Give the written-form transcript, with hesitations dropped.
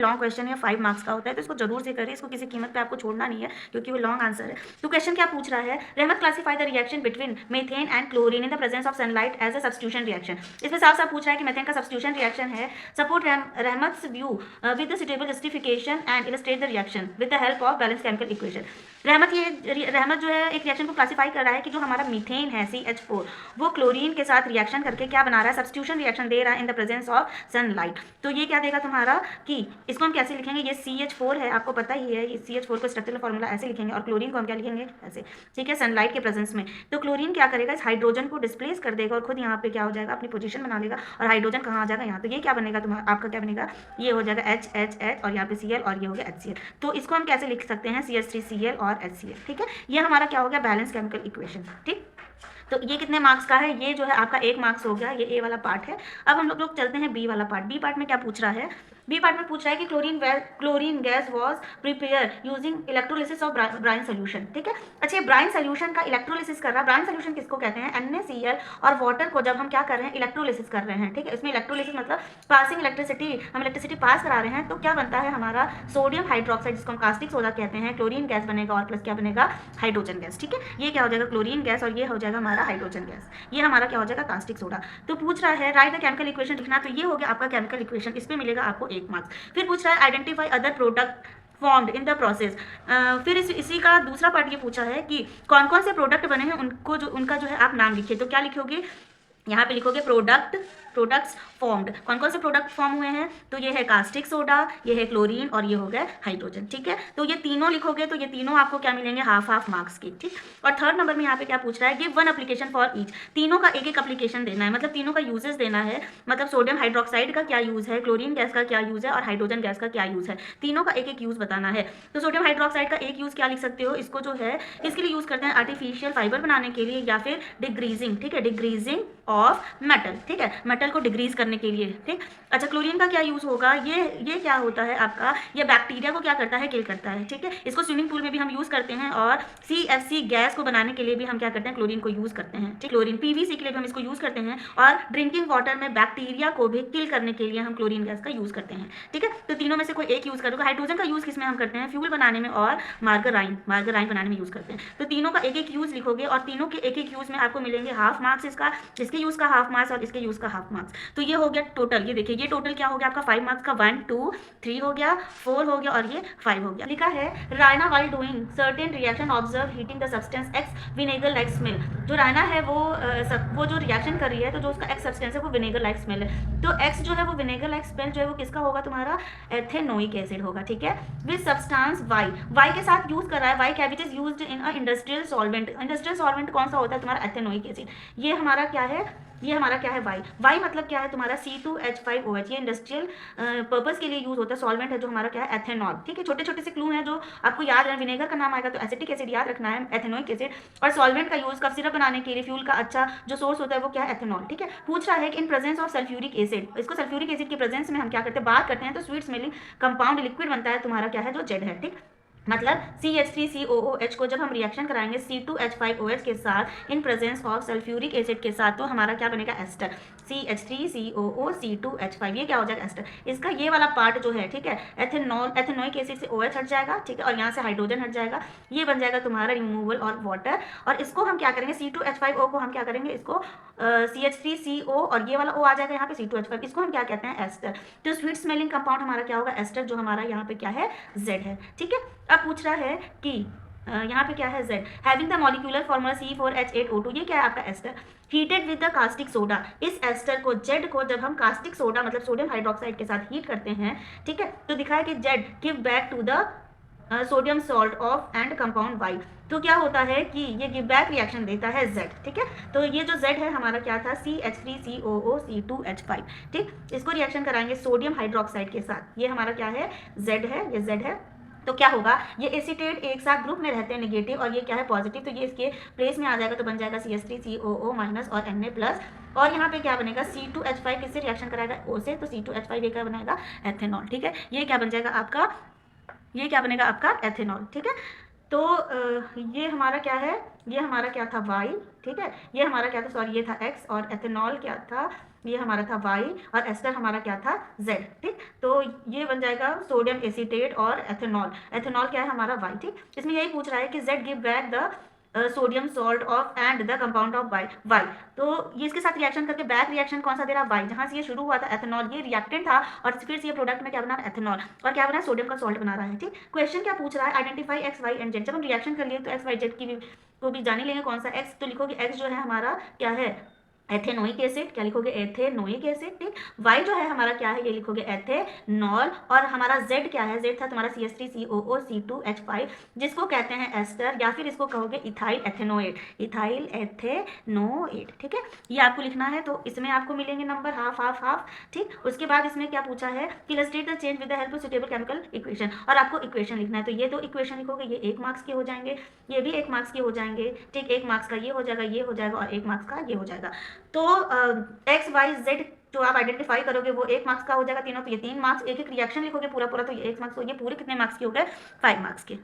Long question है, 5 marks का होता है, तो इसको जरूर से करें, इसको किसी कीमत पे आपको छोड़ना नहीं है क्योंकि वो लॉन्ग आंसर है। तो क्वेश्चन क्या पूछ रहा है, रहमत classify the reaction between methane and chlorine in the presence of sunlight as a substitution reaction. इसमें साफ साफ पूछ रहा है कि मीथेन का सब्स्टिट्यूशन रिएक्शन है, सपोर्ट रहमत view with the suitable justification and illustrate the reaction with the help of balance chemical equation. रहमत जो है एक रिएक्शन को क्लासीफाई कर रहा है कि जो हमारा मीथेन है CH4 वो क्लोरीन के साथ रिएक्शन करके क्या बना रहा है, सब्स्टिट्यूशन रिएक्शन दे रहा है इन द प्रेजेंस ऑफ सनलाइट। तो ये क्या देगा तुम्हारा कि इसको हम कैसे लिखेंगे, ये CH4 है, आपको पता ही है, ये CH4 को स्ट्रक्चरल फॉर्मूला ऐसे लिखेंगे और क्लोरीन को हम क्या लिखेंगे ऐसे, ठीक है, सनलाइट के प्रेजेंस में। तो क्लोरीन क्या करेगा, इस हाइड्रोजन को डिस्प्लेस कर देगा और खुद यहाँ पे क्या हो जाएगा, अपनी पोजीशन बना लेगा और हाइड्रोजन कहाँ आ जाएगा यहाँ। तो ये क्या बनेगा तुम्हारा, आपका क्या बनेगा, ये हो जाएगा H और यहाँ पे Cl और ये हो गया HCl। तो इसको हम कैसे लिख सकते हैं, CH3Cl और HCl, ठीक है। ये हमारा क्या हो गया, बैलेंस केमिकल इक्वेशन, ठीक। तो ये कितने मार्क्स का है, ये जो है आपका 1 मार्क्स हो गया, ये ए वाला पार्ट है। अब हम लोग चलते हैं बी वाला पार्ट। बी पार्ट में क्या पूछ रहा है, बी पार्ट में पूछ रहा है कि chlorine gas was prepare using electrolysis of brine solution, ठीक है। अच्छा, ये ब्राइन सोल्यूशन का इलेक्ट्रोलिसिस कर रहा है। ब्राइन सोल्यूशन किसको कहते हैं, NaCl और वाटर को जब हम क्या कर रहे हैं, इलेक्ट्रोलिसिस कर रहे हैं, ठीक है। इसमें इलेक्ट्रोलिसिस मतलब पासिंग इलेक्ट्रिसिटी, हम इलेक्ट्रिसिटी पास करा रहे हैं, तो क्या बनता है हमारा सोडियम हाइड्रोक्साइड, जिसको हम कास्टिक सोडा कहते हैं, क्लोरीन गैस बनेगा और प्लस क्या बनेगा, हाइड्रोजन गैस, ठीक है। ये क्या हो जाएगा, क्लोरीन गैस और ये हो जाएगा हमारा हाइड्रोजन गैस, ये हमारा क्या हो जाएगा, कास्टिक सोडा। तो पूछ रहा है राइट द केमिकल इक्वेशन लिखना, तो ये हो गया आपका केमिकल इक्वेशन, इस पे मिलेगा आपको 1 मार्क्स। फिर पूछ रहा है identify other product formed in the process. फिर इसी का दूसरा पार्ट ये पूछा है कि कौन कौन से प्रोडक्ट बने हैं, उनको जो उनका जो है आप नाम लिखिए। तो क्या लिखोगे, यहाँ पे लिखोगे प्रोडक्ट्स फॉर्म्ड। कौन कौन से प्रोडक्ट फॉर्म हुए हैं, तो ये है कास्टिक सोडा, ये है क्लोरीन और ये हो गया हाइड्रोजन, ठीक है। तो ये तीनों लिखोगे तो ये तीनों आपको क्या मिलेंगे, हाफ मार्क्स के, ठीक। और थर्ड नंबर में यहाँ पे क्या पूछ रहा है, give one application for each. तीनों का एक एक एप्लीकेशन देना है, मतलब तीनों का यूजेस देना है, मतलब सोडियम हाइड्रोक्साइड का क्या यूज़ है, क्लोरीन गैस का क्या यूज़ है और हाइड्रोजन गैस का क्या यूज़ है, तीनों का एक एक यूज़ बताना है। तो सोडियम हाइड्रोक्साइड का एक यूज़ क्या लिख सकते हो, इसको जो है इसके लिए यूज़ करते हैं आर्टिफिशियल फाइबर बनाने के लिए या फिर डिग्रीजिंग, ठीक है, डिग्रीजिंग ऑफ मेटल, ठीक है, मेटल को डिग्रीज करने के लिए, ठीक। अच्छा, क्लोरीन का क्या यूज होगा, ये क्या होता है आपका, ये बैक्टीरिया को क्या करता है, किल करता है, ठीक है। इसको स्विमिंग पूल में भी हम यूज करते हैं और CFC गैस को बनाने के लिए भी हम क्या करते हैं, क्लोरीन को यूज करते हैं, ठीक। क्लोरीन PVC के लिए भी हम इसको यूज करते हैं और ड्रिंकिंग वाटर में बैक्टीरिया को भी किल करने के लिए हम क्लोरीन गैस का यूज करते हैं, ठीक है। तो तीनों में से कोई एक यूज करोगे। हाइड्रोजन का यूज किसमें हम करते हैं, फ्यूल बनाने में और मार्गराइन बनाने में यूज करते हैं। तो तीनों का एक एक यूज लिखोगे और तीनों के एक एक यूज में आपको मिलेंगे हाफ मार्क्स, इसके यूज का हाफ मार्क्स और इसके यूज का हाफ मार्क्स। तो ये हो गया टोटल, ये देखिए ये टोटल क्या हो गया आपका 5 मार्क्स का, 1 2 3 हो गया, 4 हो गया और ये 5 हो गया। लिखा है Raina while doing certain reaction observe heating the substance x vinegar like smell. जो रायना है वो जो रिएक्शन कर रही है, तो जो उसका एक्स सब्सटेंस है वो विनेगर लाइक स्मेल है। तो एक्स जो है वो विनेगर लाइक स्मेल जो है वो किसका होगा, तुम्हारा एथेनोइक एसिड होगा, ठीक है। विद सब्सटेंस वाई के साथ यूज कर रहा है, why cavity is used in a industrial solvent. Industrial solvent कौन सा होता है, तुम्हारा एथेनोइक एसिड। ये हमारा क्या है, ये हमारा क्या है, वाई मतलब क्या है तुम्हारा C2H5OH। ये इंडस्ट्रियल पर्पस के लिए यूज होता है सॉल्वेंट है जो हमारा क्या है, एथेनॉल, ठीक है। छोटे छोटे से क्लू हैं जो आपको याद है, विनेगर का नाम आएगा तो एसिटिक एसिड याद रखना है, एथेनोइक एसिड। और सॉल्वेंट का यूज कफ सिरप बनाने के लिए फ्यूल का अच्छा जो सोर्स होता है वो क्या है, एथेनॉल, ठीक है। पूछ रहा है कि in presence of sulphuric acid, इसको सल्फ्यूरिक एसिड के प्रेजेंस में हम क्या करते हैं, बात करते हैं तो स्वीट स्मेलिंग कंपाउंड लिक्विड बनता है तुम्हारा क्या है, जो जेड है, ठीक। मतलब CH3COOH को जब हम रिएक्शन कराएंगे C2H5OH के साथ in presence of sulphuric acid के साथ, तो हमारा क्या बनेगा, एस्टर। CH3COO, C2H5, ये क्या हो जाएगा, एस्टर। इसका ये वाला पार्ट जो है, ठीक है, एथेनोइक एसिड से OH हट जाएगा, ठीक है, और यहाँ से हाइड्रोजन हट जाएगा, ये बन जाएगा तुम्हारा रिमूवल और वाटर। और इसको हम क्या करेंगे, C2H5O को हम क्या करेंगे, इसको CH3CO और ये वाला O आ जाएगा यहाँ पे C2H5, इसको हम क्या कहते हैं, एस्टर। तो स्वीट स्मेलिंग कंपाउंड हमारा क्या होगा, एस्टर, जो हमारा यहाँ पे क्या है, Z है, ठीक है। अब पूछ रहा है कि यहाँ पे क्या है, Z having the molecular formula C4H8O2, ये क्या है आपका ester, heated with the caustic soda. इस एस्टर को Z को जब हम कास्टिक सोडा मतलब सोडियम हाइड्रोक्साइड के साथ हीट करते हैं, ठीक है, तो दिखा है कि Z give back to the sodium salt of and compound Y. तो क्या होता है कि ये गिव बैक रिएक्शन देता है Z, ठीक है। तो ये जो Z है हमारा क्या था, CH3COO C2H5, ठीक। इसको रिएक्शन कराएंगे सोडियम हाइड्रोक्साइड के साथ, ये हमारा क्या है, Z है, ये Z है। तो क्या होगा, ये एसीटेट एक साथ ग्रुप में रहते हैं नेगेटिव और ये क्या है, पॉजिटिव, तो ये इसके प्लेस में आ जाएगा, तो बन जाएगा CH3COO माइनस और Na+। और यहाँ पे क्या बनेगा, C2H5 किससे रिएक्शन कराएगा, O से, तो C2H5 ये क्या बनाएगा, एथेनॉल, ठीक है। ये क्या बन जाएगा आपका, ये क्या बनेगा आपका, एथेनॉल, ठीक है। तो ये हमारा क्या है, ये हमारा क्या था, Y, ठीक है, ये हमारा क्या था, सॉरी ये था X और एथेनॉल क्या था, ये हमारा था Y और एस्टर हमारा क्या था Z, ठीक। तो ये बन जाएगा सोडियम एसीटेट और एथेनॉल। एथेनॉल क्या है हमारा Y, ठीक। इसमें यही पूछ रहा है कि Z give back the sodium salt of and the compound of Y. तो ये इसके साथ रिएक्शन करके बैक रिएक्शन कौन सा दे रहा है वाई, जहां से ये शुरू हुआ था एथेनॉल, ये रिएक्टेंट था और फिर से ये प्रोडक्ट में क्या बना एथेनॉल और क्या बना सोडियम का सॉल्ट बना रहा है, ठीक। क्वेश्चन क्या पूछ रहा है, identify X Y and Z. जब हम रिएक्शन कर लिए तो एक्स वाई जेड की भी को भी जान ही लेंगे कौन सा एक्स, तो लिखोगे एक्स जो है हमारा क्या है एथेनोइक एसिड, क्या लिखोगे एथेनोइक एसिड, ठीक। वाई जो है हमारा क्या है, ये लिखोगे एथेनॉल और हमारा जेड क्या है, जेड था तुम्हारा CH3COO C2H5 जिसको कहते हैं एस्टर या फिर इसको कहोगे इथाइल एथेनोएट, इथाइल एथेनोएट, ठीक है। ये आपको लिखना है, तो इसमें आपको मिलेंगे नंबर हाफ हाफ हाफ, ठीक। उसके बाद इसमें क्या पूछा है कि illustrate the change with the help of suitable chemical equation, और आपको इक्वेशन लिखना है। तो ये दो इक्वेशन लिखोगे, ये 1 मार्क्स के हो जाएंगे, ये भी 1 मार्क्स के हो जाएंगे, ठीक। 1 मार्क्स का ये हो जाएगा, ये हो जाएगा और 1 मार्क्स का ये हो जाएगा। तो एक्स वाई जेड जो आप आइडेंटिफाई करोगे वो 1 मार्क्स का हो जाएगा तीनों, तो ये 3 मार्क्स। एक एक रिएक्शन लिखोगे पूरा पूरा, तो ये 1 मार्क्स, तो ये पूरे कितने मार्क्स के हो गए 5 मार्क्स के।